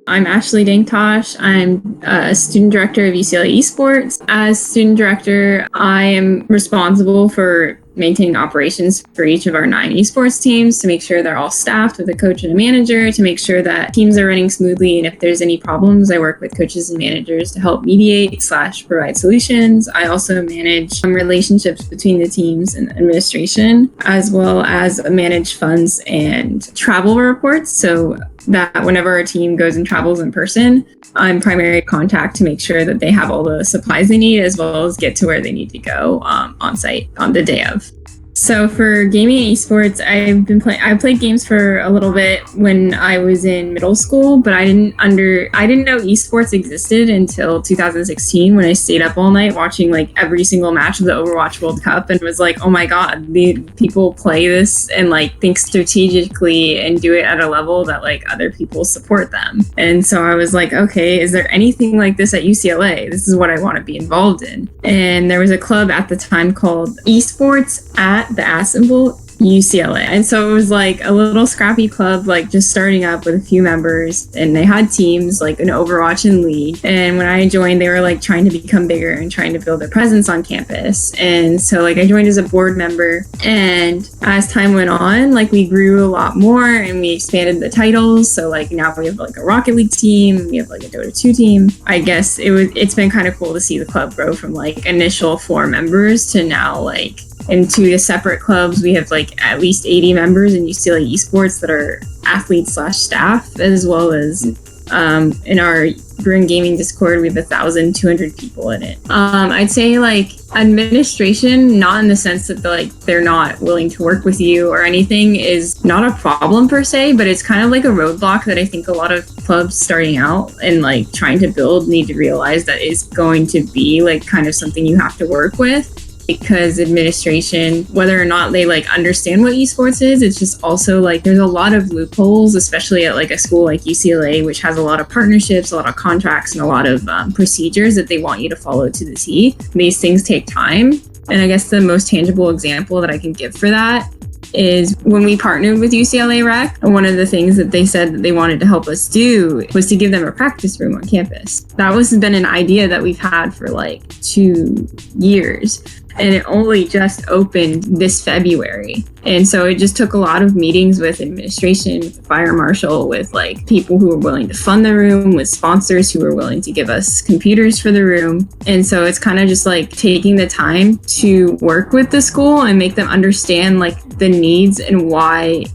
I'm Ashley Denktas. I'm a student director of UCLA Esports. As student director, I am responsible for maintaining operations for each of our 9 esports teams to make sure they're all staffed with a coach and a manager, to make sure that teams are running smoothly. And if there's any problems, I work with coaches and managers to help mediate/provide solutions. I also manage relationships between the teams and the administration, as well as manage funds and travel reports. So that whenever our team goes and travels in person, I'm primary contact to make sure that they have all the supplies they need, as well as get to where they need to go on site on the day of. So for gaming and esports, I played games for a little bit when I was in middle school, but I didn't know esports existed until 2016 when I stayed up all night watching like every single match of the Overwatch World Cup and was like, oh my God, the people play this and like think strategically and do it at a level that like other people support them. And so I was like, okay, is there anything like this at UCLA? This is what I want to be involved in. And there was a club at the time called Esports at the Assemble UCLA. And so it was like a little scrappy club, like just starting up with a few members, and they had teams like an Overwatch and League. And when I joined, they were like trying to become bigger and trying to build their presence on campus. And so like I joined as a board member, and as time went on, like we grew a lot more and we expanded the titles. So like now we have like a Rocket League team, we have like a Dota 2 team. I guess it's been kind of cool to see the club grow from like initial 4 members to now like into the separate clubs. We have like at least 80 members in UCLA Esports that are athletes/staff, as well as in our Brewing Gaming Discord, we have 1,200 people in it. I'd say like administration, not in the sense that they're not willing to work with you or anything, is not a problem per se, but it's kind of like a roadblock that I think a lot of clubs starting out and like trying to build need to realize that is going to be like kind of something you have to work with. Because administration, whether or not they like understand what esports is, it's just also like there's a lot of loopholes, especially at like a school like UCLA, which has a lot of partnerships, a lot of contracts, and a lot of procedures that they want you to follow to the T. These things take time. And I guess the most tangible example that I can give for that is when we partnered with UCLA Rec, one of the things that they said that they wanted to help us do was to give them a practice room on campus. That was been an idea that we've had for like 2 years. And it only just opened this February. And so it just took a lot of meetings with administration, with the fire marshal, with like people who were willing to fund the room, with sponsors who were willing to give us computers for the room. And so it's kind of just like taking the time to work with the school and make them understand like the needs and why,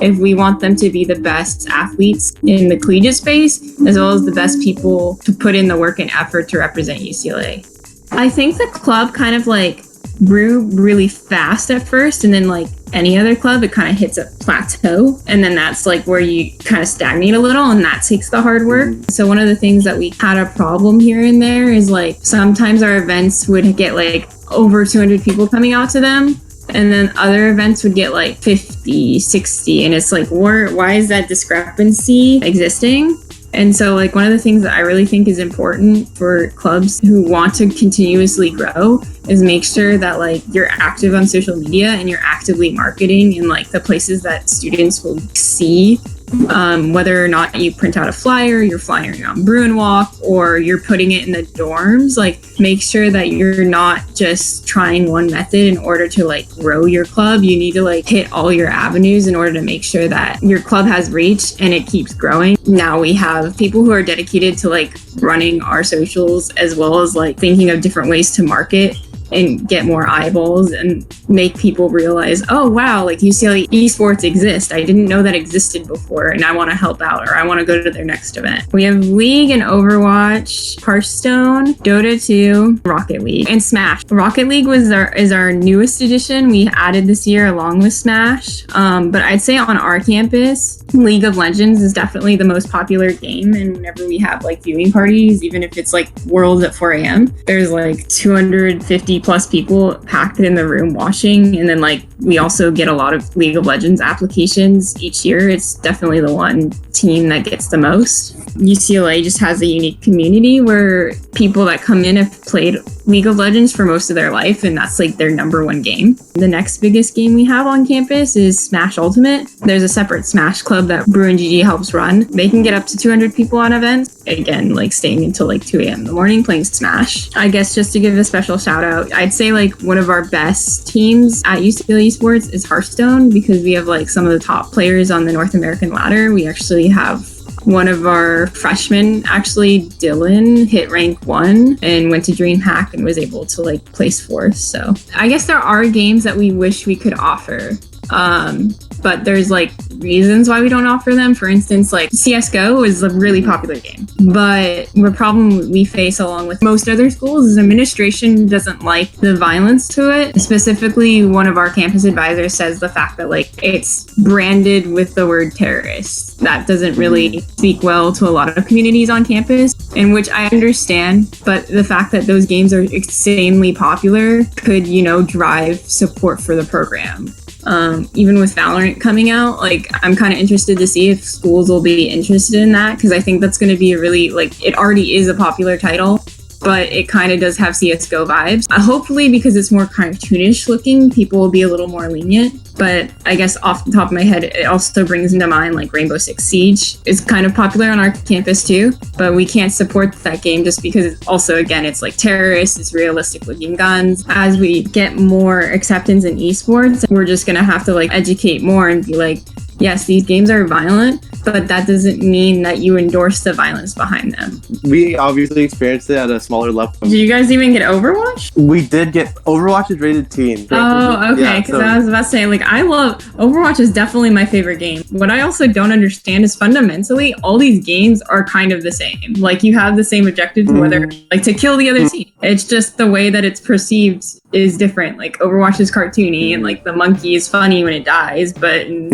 if we want them to be the best athletes in the collegiate space, as well as the best people to put in the work and effort to represent UCLA. I think the club kind of like grew really fast at first, and then like any other club, it kind of hits a plateau, and then that's like where you kind of stagnate a little, and that takes the hard work. So one of the things that we had a problem here and there is like sometimes our events would get like over 200 people coming out to them, and then other events would get like 50, 60, and it's like, why is that discrepancy existing? And so like one of the things that I really think is important for clubs who want to continuously grow is make sure that like you're active on social media and you're actively marketing in like the places that students will see, whether or not you print out a flyer, you're flying on Brew and Walk, or you're putting it in the dorms. Like make sure that you're not just trying one method in order to like grow your club. You need to like hit all your avenues in order to make sure that your club has reach and it keeps growing. Now we have people who are dedicated to like running our socials, as well as like thinking of different ways to market and get more eyeballs and make people realize, oh wow, like UCLA Esports exists. I didn't know that existed before, and I want to help out, or I want to go to their next event. We have League and Overwatch, Hearthstone, Dota 2, Rocket League, and Smash. Rocket League is our newest addition. We added this year along with Smash. But I'd say on our campus, League of Legends is definitely the most popular game. And whenever we have like viewing parties, even if it's like Worlds at 4 a.m., there's like 250 plus people packed in the room watching. And then like we also get a lot of League of Legends applications each year. It's definitely the one team that gets the most. UCLA just has a unique community where people that come in have played League of Legends for most of their life, and that's like their number one game. The next biggest game we have on campus is Smash Ultimate. There's a separate Smash club that Brew and GG helps run. They can get up to 200 people on events. Again, like staying until like 2 a.m. in the morning playing Smash. I guess just to give a special shout out, I'd say like one of our best teams at UCLA Esports is Hearthstone, because we have like some of the top players on the North American ladder. We actually have one of our freshmen, actually Dylan, hit rank 1 and went to DreamHack and was able to like place 4th. So I guess there are games that we wish we could offer. But there's like reasons why we don't offer them. For instance, like CSGO is a really popular game, but the problem we face along with most other schools is administration doesn't like the violence to it. Specifically, one of our campus advisors says the fact that like it's branded with the word terrorist. That doesn't really speak well to a lot of communities on campus, in which I understand, but the fact that those games are insanely popular could, drive support for the program. Even with Valorant coming out, like I'm kind of interested to see if schools will be interested in that, because I think that's going to be a really, like, it already is a popular title, but it kind of does have CSGO vibes. Hopefully, because it's more cartoonish looking, people will be a little more lenient. But I guess off the top of my head, it also brings into mind like Rainbow Six Siege is kind of popular on our campus too, but we can't support that game just because it's also, again, it's like terrorists, it's realistic looking guns. As we get more acceptance in esports, we're just going to have to like educate more and be like, yes, these games are violent, but that doesn't mean that you endorse the violence behind them. We obviously experienced it at a smaller level. Do you guys even get Overwatch? We did get Overwatch is rated teen. Oh, okay. Because I was about to say, like, I love Overwatch is definitely my favorite game. What I also don't understand is fundamentally all these games are kind of the same. Like, you have the same objective, whether like to kill the other team. It's just the way that it's perceived is different. Like Overwatch is cartoony and like the monkey is funny when it dies, but in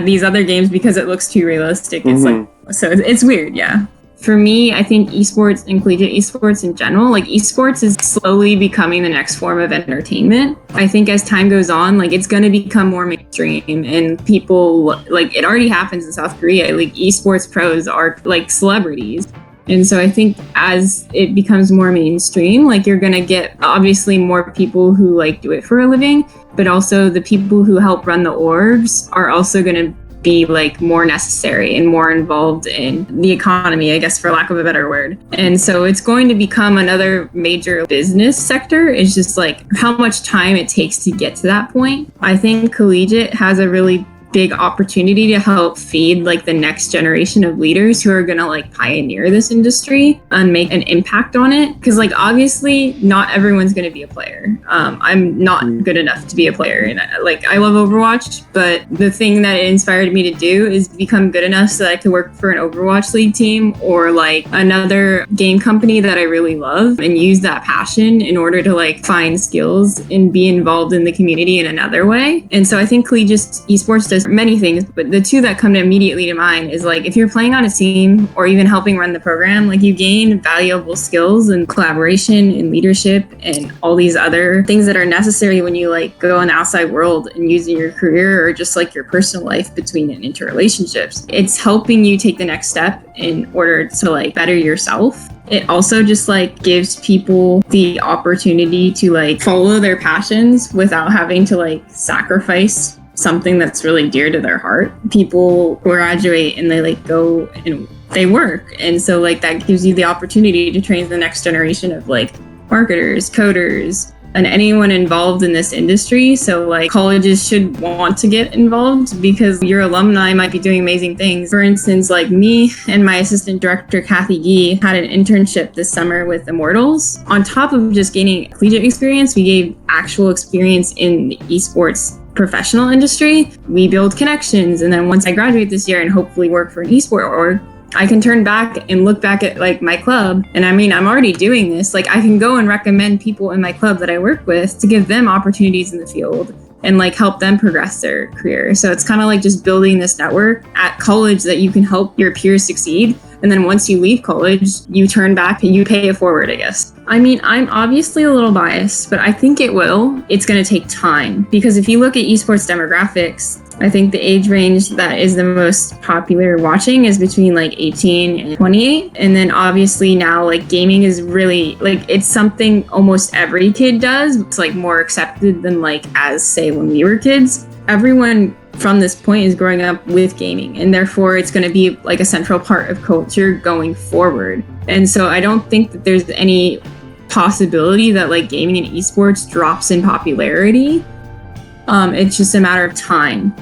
these other games, because it looks too realistic, it's like, so it's weird. Yeah. For me, I think esports and collegiate esports in general, like esports is slowly becoming the next form of entertainment. I think as time goes on, like it's going to become more mainstream, and people, like it already happens in South Korea, like esports pros are like celebrities. And so I think as it becomes more mainstream, like you're going to get obviously more people who like do it for a living, but also the people who help run the orgs are also going to be like more necessary and more involved in the economy, I guess, for lack of a better word. And so it's going to become another major business sector. It's just like how much time it takes to get to that point. I think collegiate has a really big opportunity to help feed like the next generation of leaders who are going to like pioneer this industry and make an impact on it, because like obviously not everyone's going to be a player. I'm not good enough to be a player, and I love Overwatch, but the thing that it inspired me to do is become good enough so that I could work for an Overwatch League team or like another game company that I really love, and use that passion in order to like find skills and be involved in the community in another way. And so I think collegiate esports does many things, but the two that come immediately to mind is like if you're playing on a team or even helping run the program, like you gain valuable skills and collaboration and leadership and all these other things that are necessary when you like go in the outside world and using your career or just like your personal life between and interrelationships. It's helping you take the next step in order to like better yourself. It also just like gives people the opportunity to like follow their passions without having to like sacrifice something that's really dear to their heart. People graduate and they like go and they work. And so like that gives you the opportunity to train the next generation of like marketers, coders, and anyone involved in this industry. So like colleges should want to get involved because your alumni might be doing amazing things. For instance, like me and my assistant director, Kathy Gee, had an internship this summer with Immortals. On top of just gaining collegiate experience, we gave actual experience in the esports professional industry. We build connections, and then once I graduate this year and hopefully work for an esport org, I can turn back and look back at like my club. And I mean, I'm already doing this. Like I can go and recommend people in my club that I work with to give them opportunities in the field and like help them progress their career. So it's kind of like just building this network at college that you can help your peers succeed. And then once you leave college, you turn back and you pay it forward, I guess. I mean, I'm obviously a little biased, but I think it will. It's going to take time, because if you look at esports demographics, I think the age range that is the most popular watching is between like 18 and 28. And then obviously now like gaming is really like it's something almost every kid does. It's like more accepted than like as say when we were kids. Everyone from this point is growing up with gaming, and therefore it's going to be like a central part of culture going forward. And so I don't think that there's any possibility that like gaming and esports drops in popularity. It's just a matter of time.